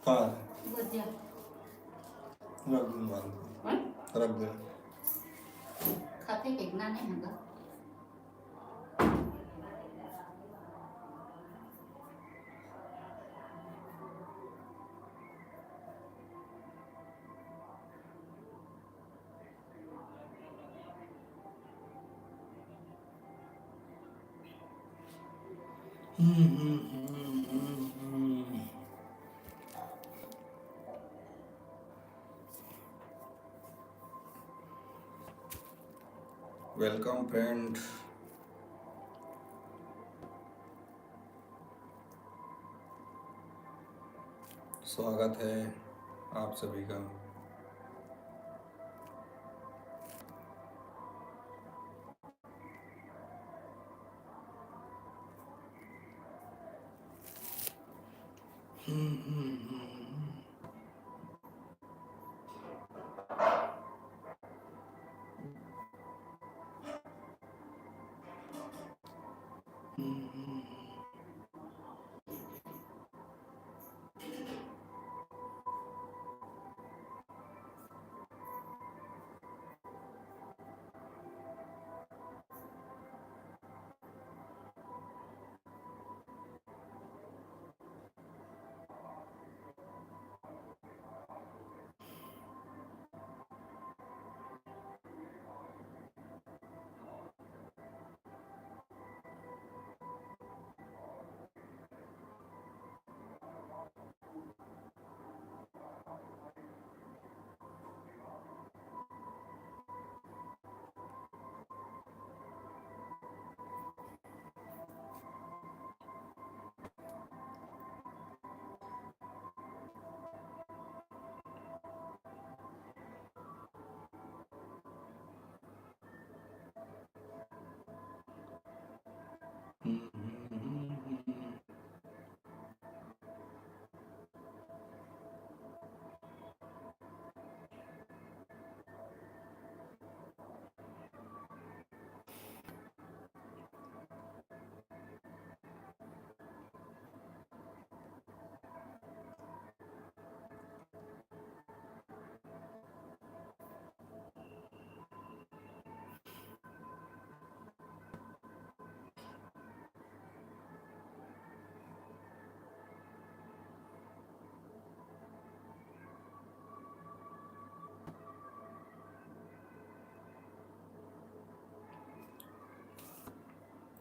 हाँ भुजिया रख दूंगा हाँ? रख दे खाते कितना नहीं होगा वेलकम फ्रेंड। स्वागत है आप सभी का।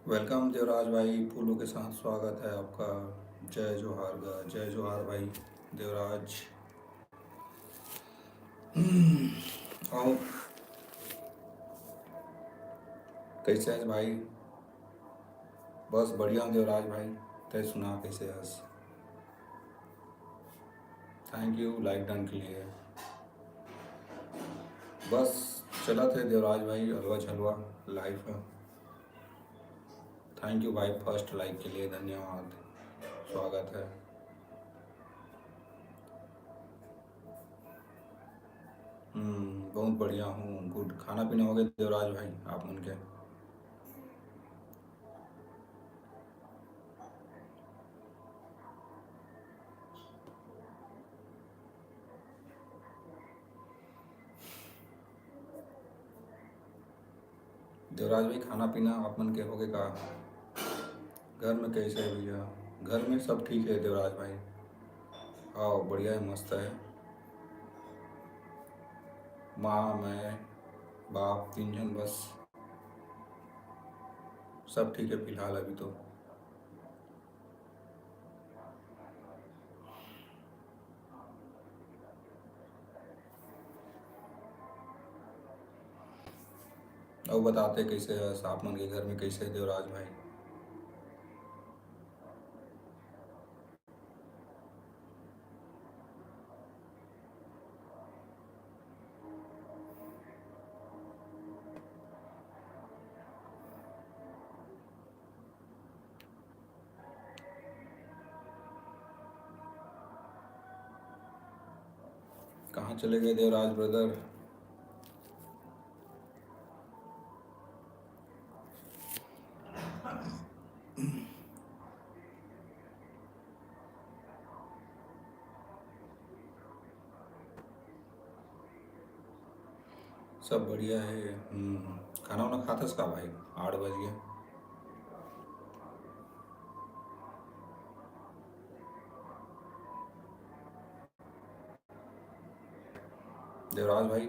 वेलकम देवराज भाई, फूलों के साथ स्वागत है आपका। जय जोहार गा, जय जोहार भाई देवराज। और कैसे है भाई? बस बढ़िया हूँ देवराज भाई। तय सुना कैसे है? थैंक यू लाइक डन के लिए। बस चला थे देवराज भाई, हलवा झलवा लाइफ है। थैंक यू भाई फर्स्ट लाइक के लिए, धन्यवाद, स्वागत है। बहुत बढ़िया हूँ, गुड। खाना पीना हो गया देवराज भाई आप मन के? देवराज भाई खाना पीना आप मन के हो गए का? घर में कैसे है भैया? घर में सब ठीक है देवराज भाई। आओ बढ़िया है, मस्त है। माँ मैं बाप 3 जन बस। सब ठीक है फिलहाल अभी तो। अब बताते कैसे है सापमन के घर में, कैसे है देवराज भाई? कहाँ चले गए देवराज ब्रदर? सब बढ़िया है। खाना वाना खाता का भाई? 8 बज गए। देवराज भाई,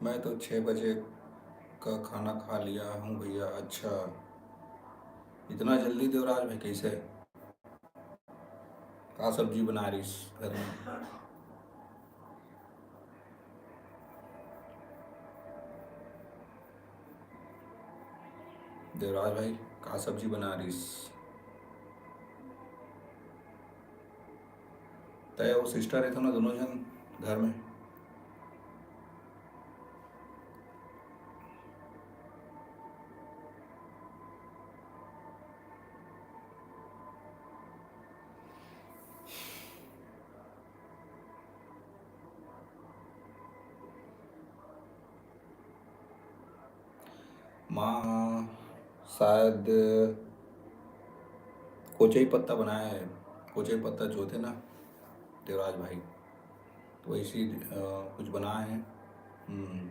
मैं तो 6 बजे का खाना खा लिया हूँ भैया। अच्छा, इतना जल्दी देवराज भाई कैसे? का सब्जी बना रही इस घर में? देवराज भाई, का सब्जी बना रही तय? वो सिस्टर है तो ना, दोनों जन घर में। माँ शायद कोचई पत्ता बनाया है। कोचई पत्ता जो थे ना देवराज भाई, तो वैसी कुछ बनाए हैं। हम्म,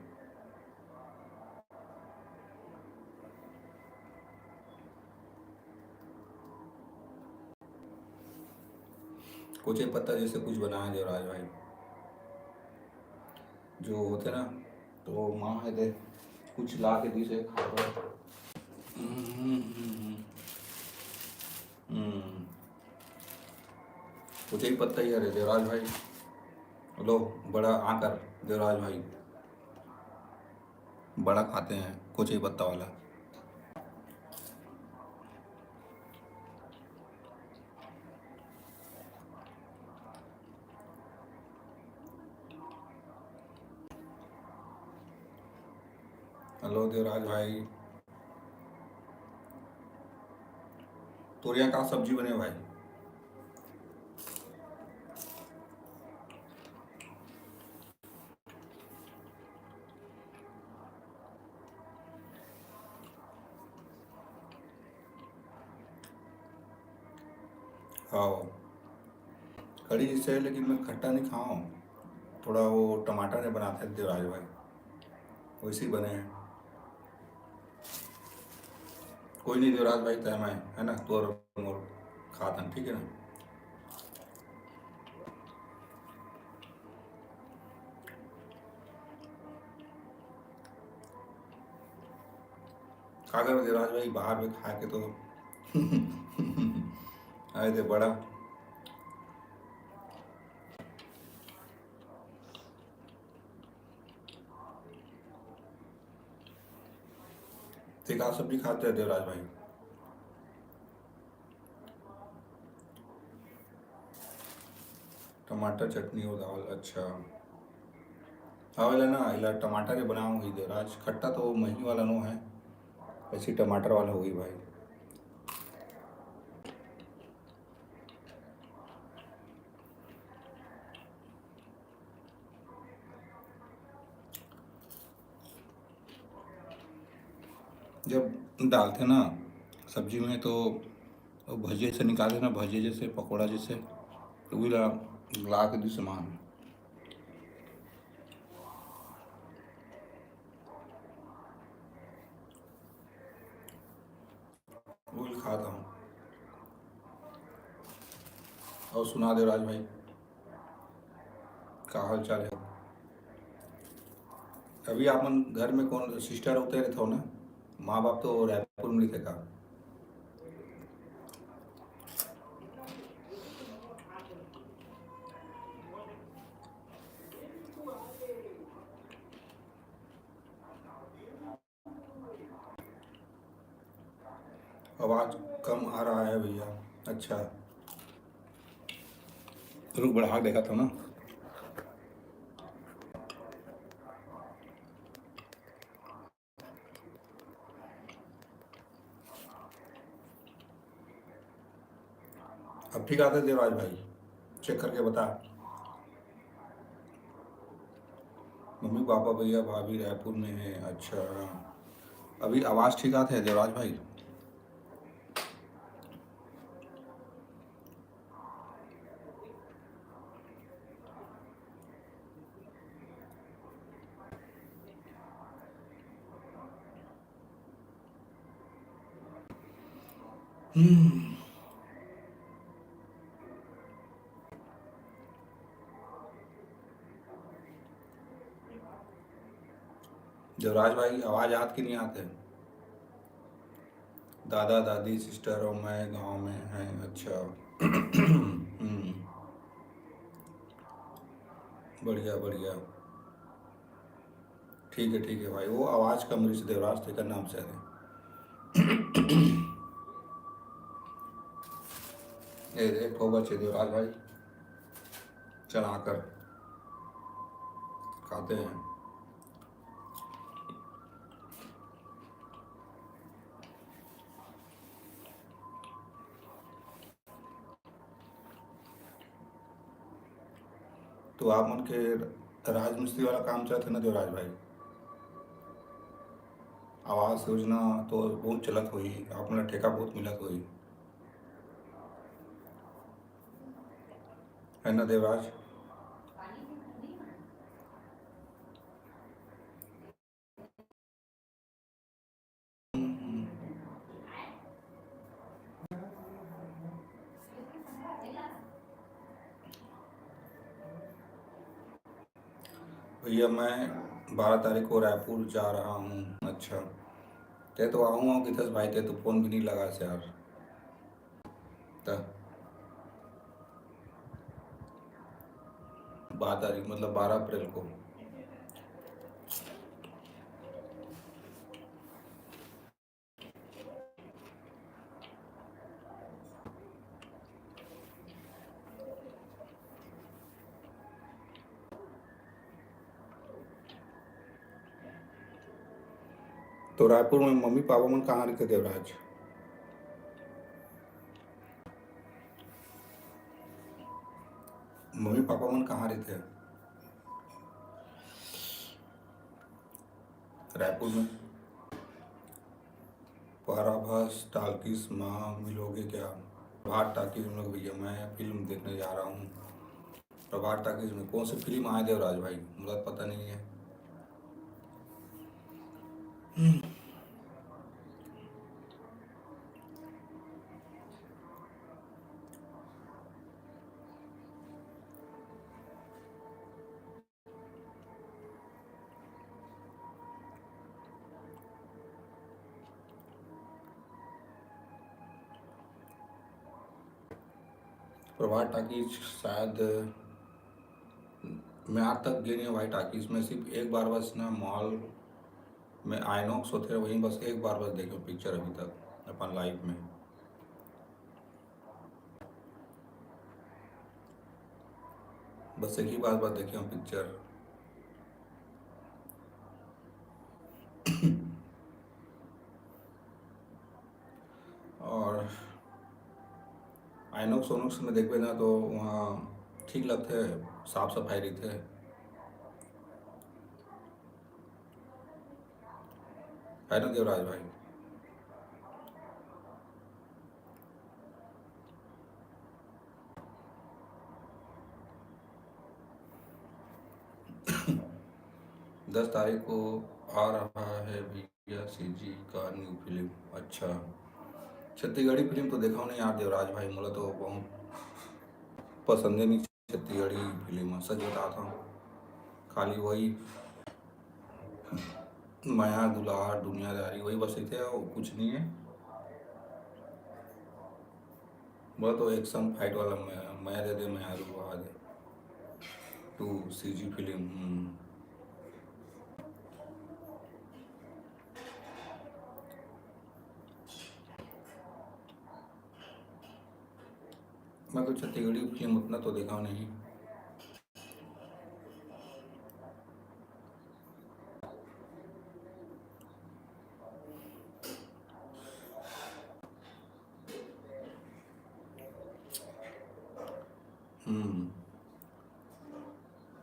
कोचई पत्ता जैसे कुछ बनाए हैं देवराज भाई, जो होते ना। तो माँ है दे कुछ ला के दी से खाकर। कोचई पत्ता ही है देवराज भाई। लो, बड़ा आकर देवराज भाई बड़ा खाते हैं कोचई पत्ता वाला। हेलो देवराज भाई, तोरिया का सब्जी बने भाई? हाँ, कड़ी जिससे है, लेकिन मैं खट्टा नहीं खाऊँ। थोड़ा वो टमाटर ने बनाते हैं देवराज भाई, वैसे ही बने हैं। कोई नहीं देवराज भाई, तय मैं है ना तोर मोर खातन, ठीक है ना? खाकर देवराज भाई बाहर में खा के तो आए थे बड़ा। ठीक, आप सब्जी खाते हैं देवराज भाई? टमाटर चटनी और दाल, अच्छा। आवेला ना इला टमाटर के बनाओ ही देवराज, खट्टा तो मही वाला नो है, ऐसी टमाटर वाला होगी भाई। जब डालते ना सब्जी में तो भजिए से निकालते ना, भजिए जैसे पकौड़ा जैसे, तो वो ला के दी सामान वो खाता हूँ। और सुना दे राज भाई, का हाल चाल है? अभी आपन घर में कौन सिस्टर होते रहते हो ना, माँ बाप तो रायपुर में थे का? आवाज़ कम आ रहा है भैया। अच्छा, रुक बढ़ा देखा था ना। अब ठीक आते देवराज भाई, चेक करके बता। मम्मी पापा भैया भाभी रायपुर में है, अच्छा। अभी आवाज़ ठीक आते है देवराज भाई? देवराज भाई आवाज़ आत कि नहीं आते? दादा दादी सिस्टर और मैं गांव में हैं, अच्छा। बढ़िया बढ़िया, ठीक है भाई, वो आवाज़ कम रही से देवराज थे का नाम से है। एक ठो बच्चे देवराज भाई चढ़ाकर खाते हैं। तो आप मन के राजमिस्त्री वाला काम चलते ना देवराज भाई, आवास योजना तो बहुत चलत हुई, आप मन ठेका बहुत मिलत हुई, है ना देवराज? भैया मैं 12 तारीख को रायपुर जा रहा हूँ, अच्छा। ते तो आऊँगा कि 10 भाई, ते तो फ़ोन भी नहीं लगा से यार। तो 12 तारीख मतलब 12 अप्रैल को। तो रायपुर में मम्मी पापा मन कहाँ रहते देवराज? मम्मी पापा मन कहाँ रहते हैं? रायपुर में। पराभास टाकिस माँ मिलोगे क्या? प्रभात टाकिज में भैया मैं फिल्म देखने जा रहा हूँ। प्रभात टाकिज में कौन सी फिल्म आए देवराज भाई, मुझे पता नहीं है। प्रभात टाकिज शायद मैं आज तक गई नहीं भाई टाकिज में, सिर्फ एक बार बस ना मॉल में आइनॉक्स होते हैं वहीं बस एक बार बस देखो पिक्चर अभी तक अपन लाइफ में। बस एक ही बार देखी हूँ पिक्चर। और आइनॉक्स ओनॉक्स में देखबे ना तो वहाँ ठीक लगते है, साफ सफाई रहते है। है ना देवराज भाई? दस तारीख को आ रहा है भैया सीजी का न्यू फिल्म। अच्छा, छत्तीसगढ़ी फिल्म तो देखा नहीं यार देवराज भाई, मुझे तो बहुत पसंद है नहीं छत्तीसगढ़ी फिल्म, सच बताता हूँ। खाली वही माया दुलार दुनियादारी वही बस थे, और कुछ नहीं है। बोला तो एक्शन फाइट वाला माया दे दे माया रुआ दे टू सीजी फिल्म। मैं तो छत्तीसगढ़ी फिल्म उतना तो देखा नहीं। हम्म,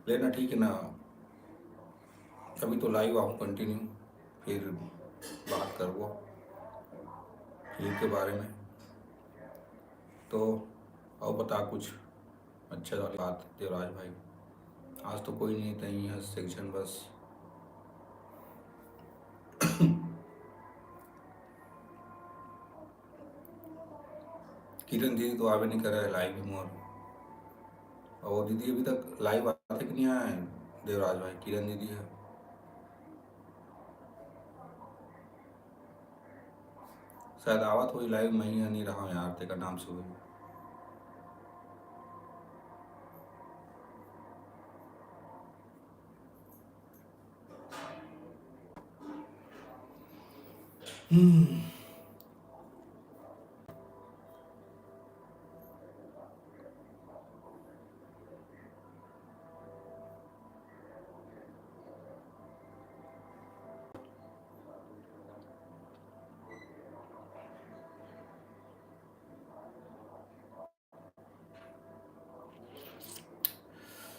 लेना ठीक है ना, अभी तो लाइव आऊँ कंटिन्यू, फिर बात करवो फिल्म के बारे में। तो और बता कुछ अच्छा वाली बात देवराज भाई। आज तो कोई नहीं तहीं है सेक्शन बस। किरण दीदी तो आवे नहीं कर रहा है लाइव भी मोर, और वो दीदी अभी तक लाइव आते कि नहीं आए देवराज भाई? किरण दीदी है, शायद आवत हुई लाइव, मैं ही नहीं रहा हूँ यार, तेरा नाम से हुई।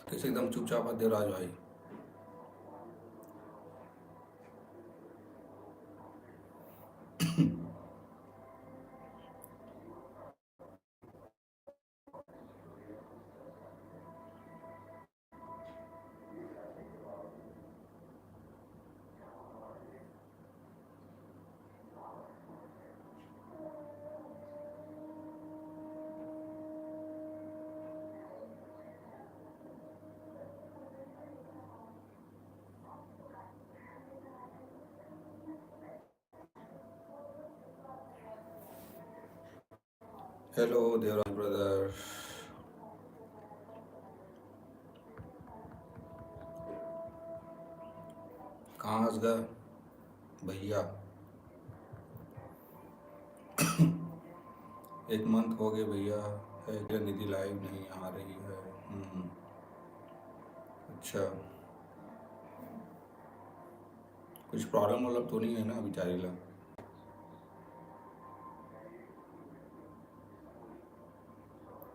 कैसे एकदम चुपचाप है देवराज भाई? हेलो देवराज ब्रदर, कहाँ हंस गए भैया? एक मंथ हो गए भैया है कि निधि लाइव नहीं आ रही है। अच्छा, कुछ प्रॉब्लम वॉब्लम तो नहीं है ना बेचारी ला?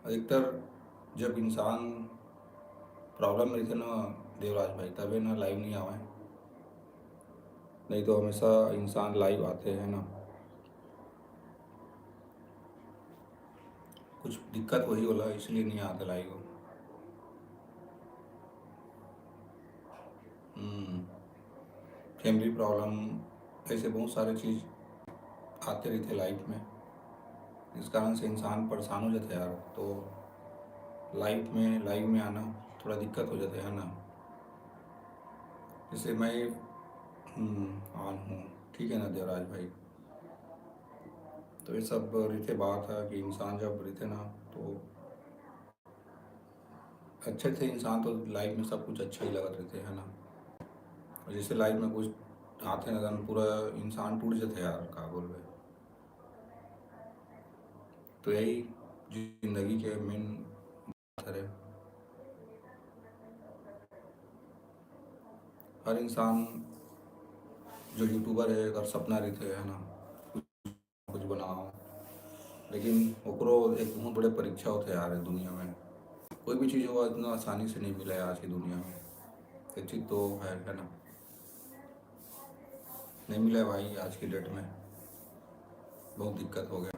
अधिकतर जब इंसान प्रॉब्लम में थे ना देवराज भाई, तभी ना लाइव नहीं आवे, नहीं तो हमेशा इंसान लाइव आते हैं ना। कुछ दिक्कत वही होला इसलिए नहीं आते लाइव। फैमिली प्रॉब्लम, ऐसे बहुत सारे चीज़ आते रहते लाइफ में, इस कारण से इंसान परेशान हो जाता है यार। तो लाइव में आना थोड़ा दिक्कत हो जाता है ना। जैसे मैं ऑन हूँ, ठीक है ना देवराज भाई? तो ये सब रहते बात है कि इंसान जब रहते ना तो अच्छे थे इंसान, तो लाइफ में सब कुछ अच्छा ही लगा रहते हैं ना। और जैसे लाइफ में कुछ आते ना तो पूरा इंसान टूट जाते यार, का बोल रहे। तो यही जिंदगी के मेन बात है। हर इंसान जो यूट्यूबर है अगर सपना रही है ना कुछ बनाओ, लेकिन ओकरो एक बहुत बड़े परीक्षा होते यार इस दुनिया में। कोई भी चीज़ होगा इतना आसानी से नहीं मिला है आज की दुनिया में। ये चीज़ तो है ना, नहीं मिला है भाई आज की डेट में, बहुत दिक्कत हो गया।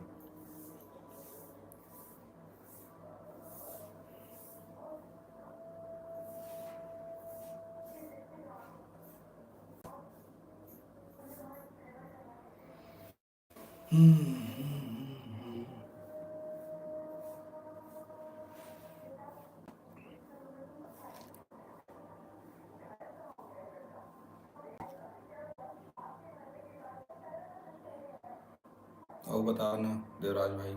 और बताओ ना देवराज भाई।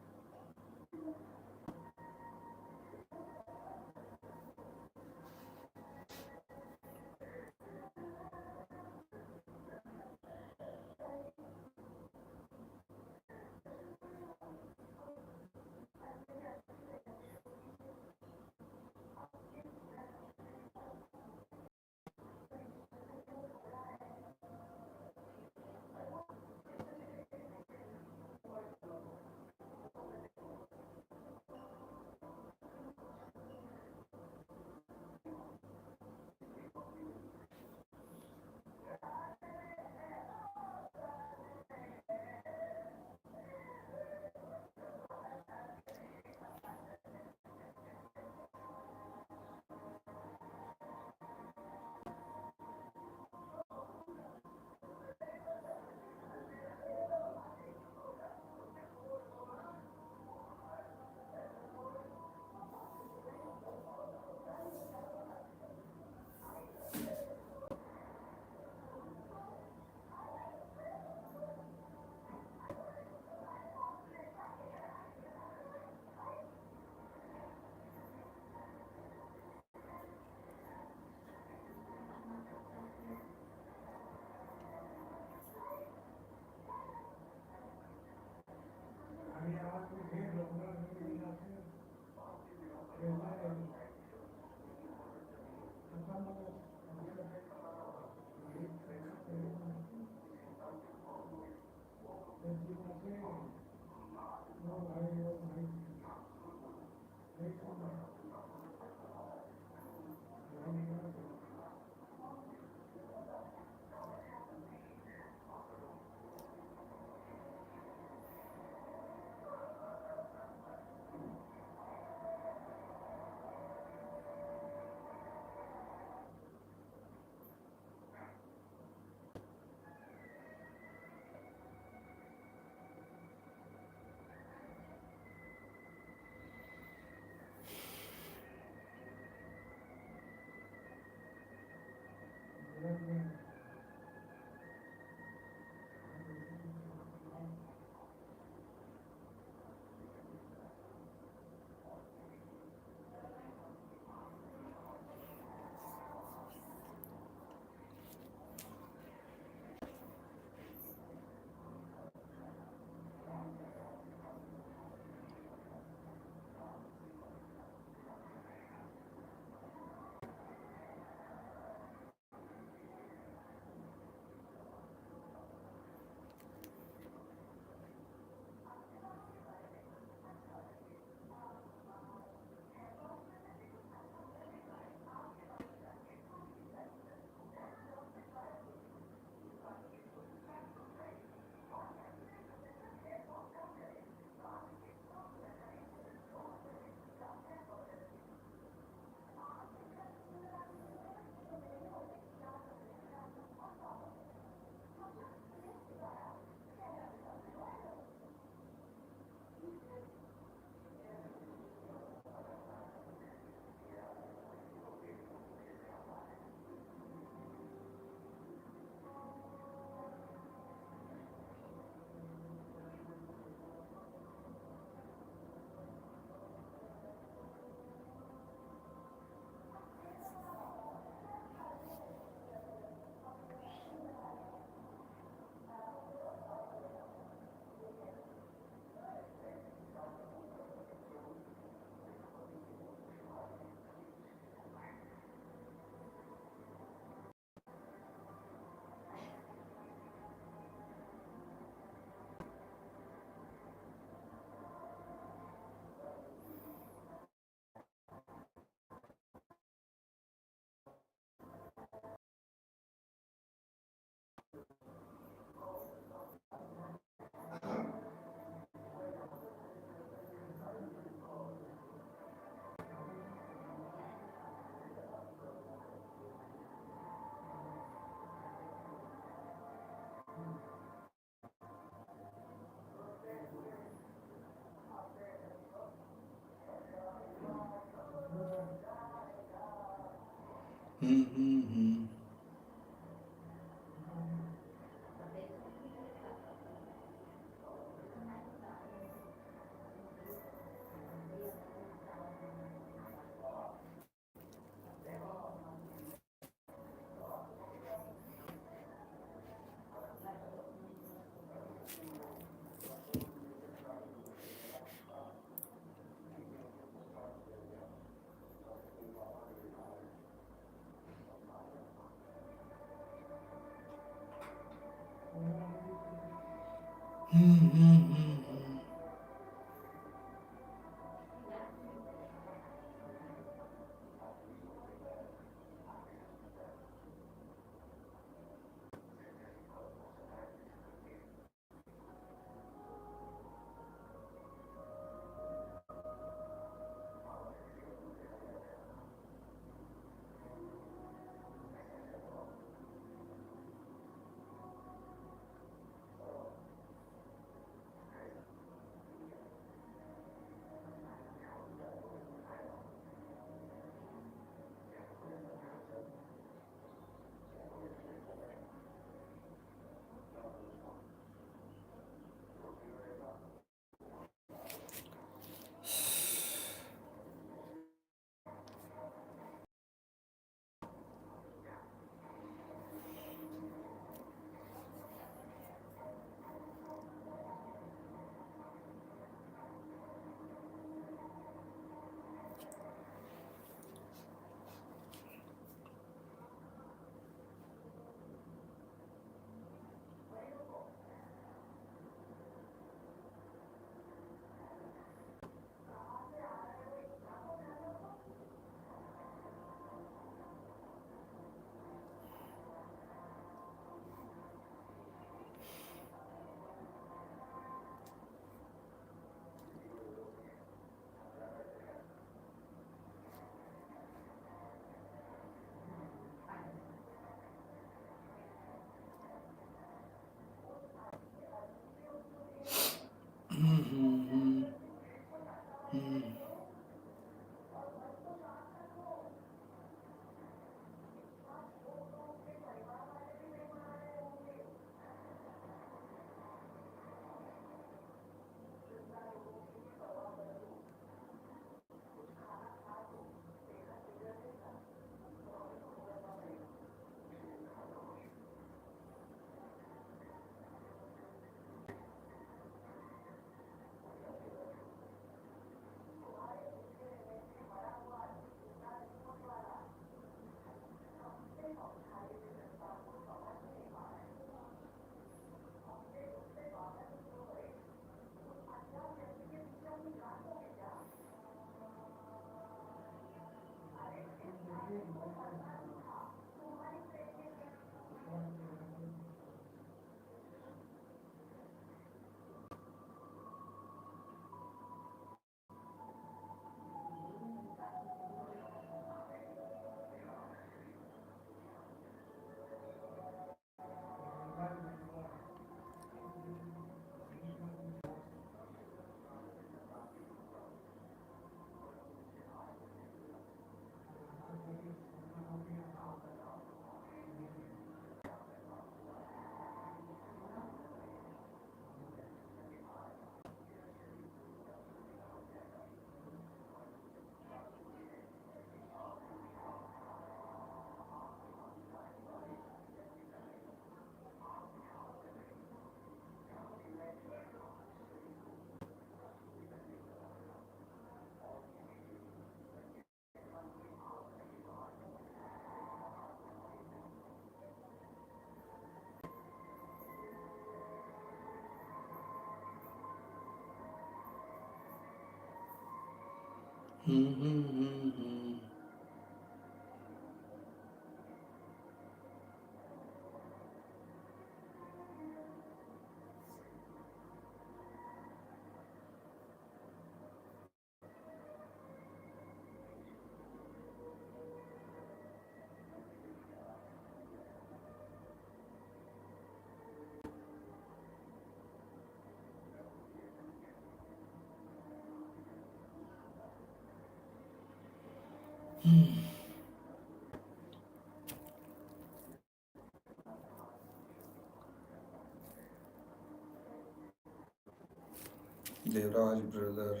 देवराज ब्रदर